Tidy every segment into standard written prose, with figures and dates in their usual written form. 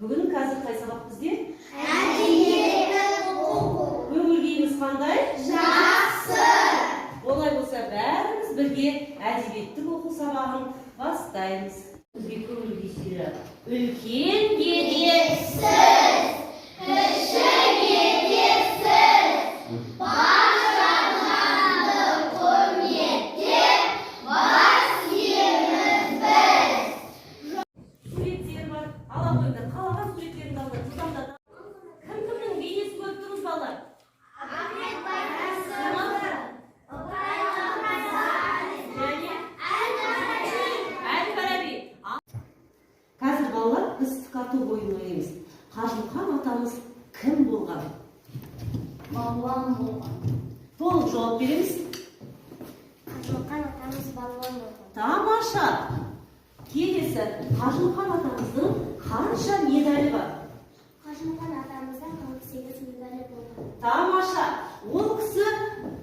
Бүгін қазір қай сабақ бізде? Әдебиет оқу. Көңіл-күйіңіз қандай? Жақсы. Олай болса бәріміз бірге әдебиеттік оқу сабағын бастаймыз. Бізге көңіл-күй сыйлап. Үлкен керексіз, кіші кетерсіз, бар жаһанды құрметтеп, бас иеміз біз. Суреттер бар. Ала қойыңдар. Қалаған суреттеріңді алыңдар. Жылдамдатып. Кім-кімнің бейнесін көріп тұрмыз балалар? Ахмет Байтұрсынов, қазір балалар біз тықату ойынын ойнаймыз. Қажымқан атамыз кім болған? Балуан болған. Толық жауап береміз. Қажымқан атамыз балуан болған. Тамаша. Келесі, Қажымқан атамыздың қанша медалі бар? Қажымқан атамыздың 48 медалі болған. Тамаша. Ол кісі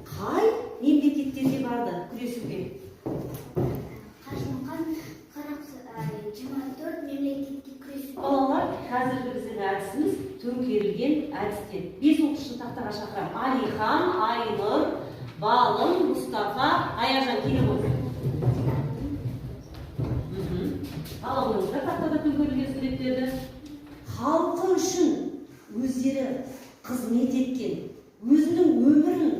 қай мемлекеттерге барды күресуге? Қажымқан 24 мемлекетке күресуге. Балалар, қазіргі біздің әдісіміз төңкерілген әдістер. 5 оқушыны тақтаға шақырам. Алихан, Айнұр, Балым, Мұстафа, Аяжан келіп отыр. Ала қойыңыздар тақтада төңкерілген суреттерді. Халқы үшін өздері қызмет еткен, өзінің өмірін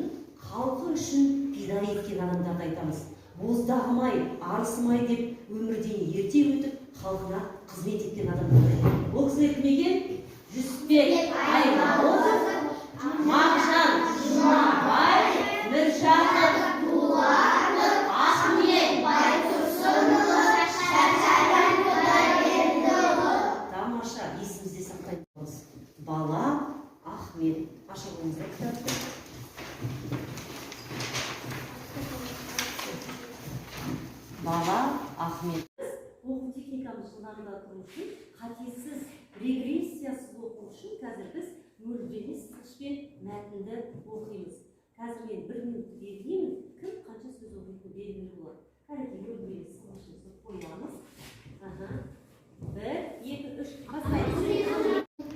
халқы үшін пида еткен адамдарды айтамыз. Боздағымай, арысымай деп өмірден ерте өтіп, халқына қызмет еткен адамдарды. Ол кісілер кім екен? Жүсіпбек Аймауытов, Мағжан Жұмабай, Міржақып Дулатов, Ахмет Байтұрсынұлы, Шәкәрім Құдайбердіұлы. Тамаша, есімізде сақтаймыз. Бала Ахмет. Аша қойыңыздар кітапты. Бала Ахмет. Оқу техникамыз жылдамдату үшін, қатесіз, регрессиясыз оқу үшін қазір біз мөлдірені сызғышпен мәтінді оқимыз. Қазір мен 1 минутты белгілеймін, кім қанша сөз оқитын белгілі болады. Кәдеге мөлдірені сызғышымызды қоямыз. 1, 2, 3, бастаймыз.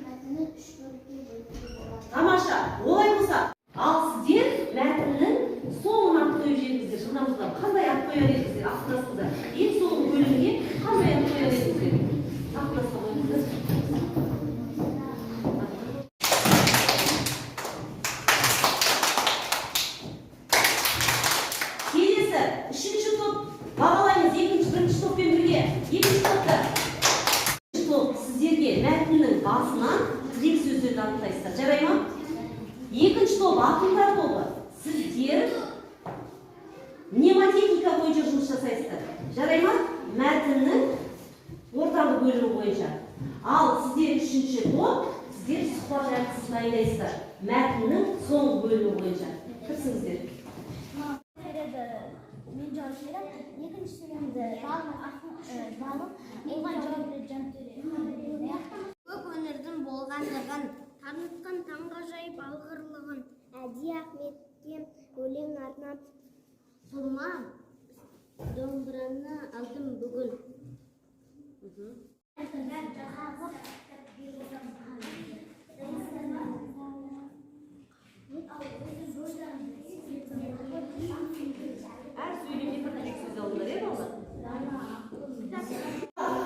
Мәтіні 3 бөлікке бөлуге болады. Тамаша, олай болса, ал сіздер мәтіннің соңын ат қойып жеңіздер. Жылдамдату қандай ат қояр едіңіздер? Ақтасыздар. Ең соңғы бөлімге қандай ат қояр едіңіздер? Ақтаса қойыңыздар. Келесі, 3-ші топ бағалаймыз. 1-ші топпен бірге. 2-ші топта. 3-ші топ сіздерге мәтіннің басынан тірек сөздерді анықтайсыздар. Жарай ма? 2-ші топ ақындар тобы. Сіздер мнемотехника бойынша жұмыс жасайсыздар. Жарай ма? Мәтіннің ортаңғы бөлімі бойынша. Ал сіздер 3-ші топ, сіздер сұхбат әртісін дайындайсыздар. Мәтіннің соңғы бөлімі бойынша. Кірсіңіздер. Мен жауап беремін. Екінші сөйлемді балым оған жауап береді. Көп өнердің болғандығын, танытқан таңғажайып алғырлығын, Әди Ахметке өлең арнап сұрма домбыраны алдым бүгін. Әр сөйлемде бір тірек сөз алыңдар, балалар?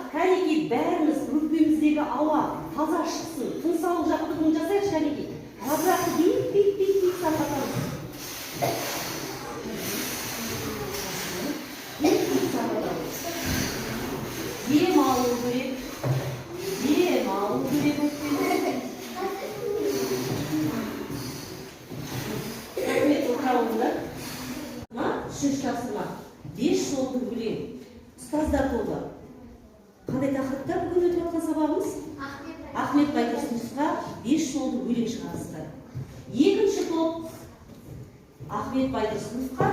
Кәнеки, бәріміз өкпеміздегі ауа таза шықсын, тыныс алу жаттығуын жасайықшы, кәнеки. Лабырақты бейт сарқатамыз. Дем алу керек. Дем алу керек өкпемізде. Рахмет, отырауыңыздар. 3-ші тапсырма. 5 жолды өлең. Ұстаздар тобы. Қандай тақырыпта бүгін өтіп жатқан сабағымыз? Ахмет Байтұрсыновқа 5 жолды өлең шығарысыздар. 2-ші топ Ахмет Байтұрсыновқа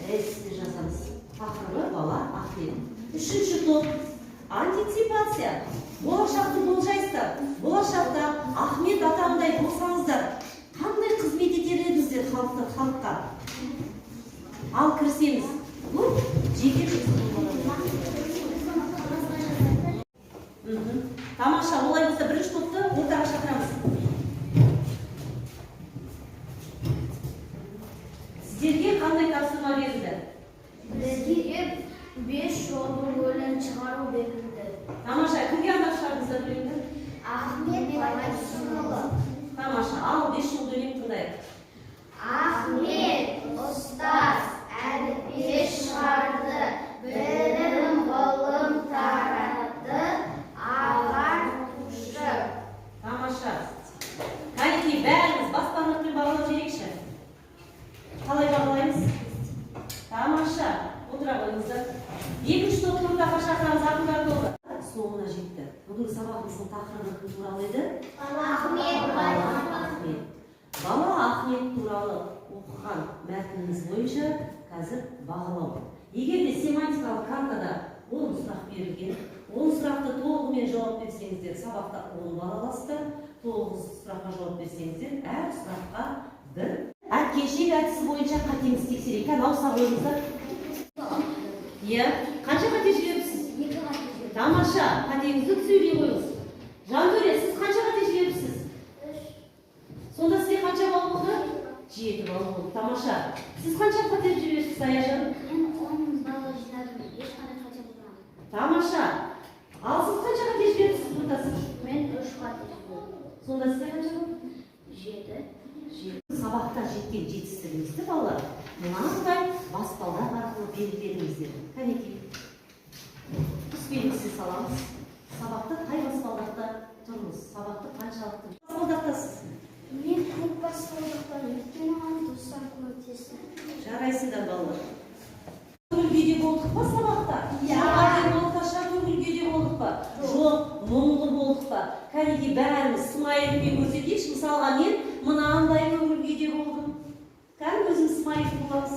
эссе жазамыз. Тақырыбы бала Ахмет. 3-ші топ антиципация. Болашақты болжайсыздар. Болашақта Ахмет атамдай болсаңыздар, қандай қызмет етер едіңіздер халыққа? Ал кірсеміз. Бұл жеке Тамаша, олай болса бірінші топты ортаға шақырамыз. Сіздерге қандай тапсырма берілді? Бізге 5 жолдың өлең шығару берілді. Тамаша, кімге арнап шығардыңыздар өлеңді? Ахмет Байтұрсынұлы. Тамаша, ал 5 жыл өлең тыңдайық. Ахмет ұстаз әліппе шығарды, білім ғылым таратты, ағартушы. Тамаша. Кәнекей, бәріміз баспалдықпен бағалап жіберейікші. Қалай бағалаймыз? Тамаша, отыра қойыңыздар. Екінші топты ортаға шақырамыз, ақындар тобы. Соңына жетті. Бүгінгі сабағымыздың тақырыбы кім туралы еді? Ахмет Ахмет. Бала Ахмет туралы оқыған мәтініміз бойынша қазір бағалау. Егер де семантикалық картада 10 сұрақ берілген, 10 сұрақты толығымен жауап берсеңіздер, сабақта 10 бал аласыздар, 9 сұраққа жауап берсеңіздер, әр сұраққа 1. Әткеншек әдісі бойынша қатеңізді тексерейік. Ауыса қойыңыздар. Иә, қанша қате жіберіпсіз? 2 қате. Тамаша, қатеңізді сөйлей қойыңыз. Жантөре, сіз қанша қате жіберіпсіз? 3. Сонда сізге қанша бал болды? 7 бал болды. Тамаша, сіз қанша қате жіберіпсіз, Аяжан? Мен 10 балы жинадым, ешқандай қате болмады. Тамаша, ал сіз қанша қате жіберіпсіз бұлтасыз? Мен 3 қате жібердім. Сонда сізге қанша болды? 7. Сабақта жеткен жетістігіңізді балалар, мынандай баспалдақ арқылы белгіледіңіздер. Кәнекей, белгісі саламыз. Сабақта қай баспалдақта тұрмыз? Сабақты қаншалықты баспалдақтасыз? Мен көп баспалдақтан өйткені маған достар көмектесті. Жарайсыздар балалар. Көңіл-күйде болдық па сабақта? Иә. Орташа көңіл-күйде болдық па? Жоқ, мұңлы болдық па? Кәнекей, бәріміз смайлікпен көрсетейікші. Мысалға мен мынандай көңіл-күйде болдым. Кәдімгі өзіміз смайлік боламыз.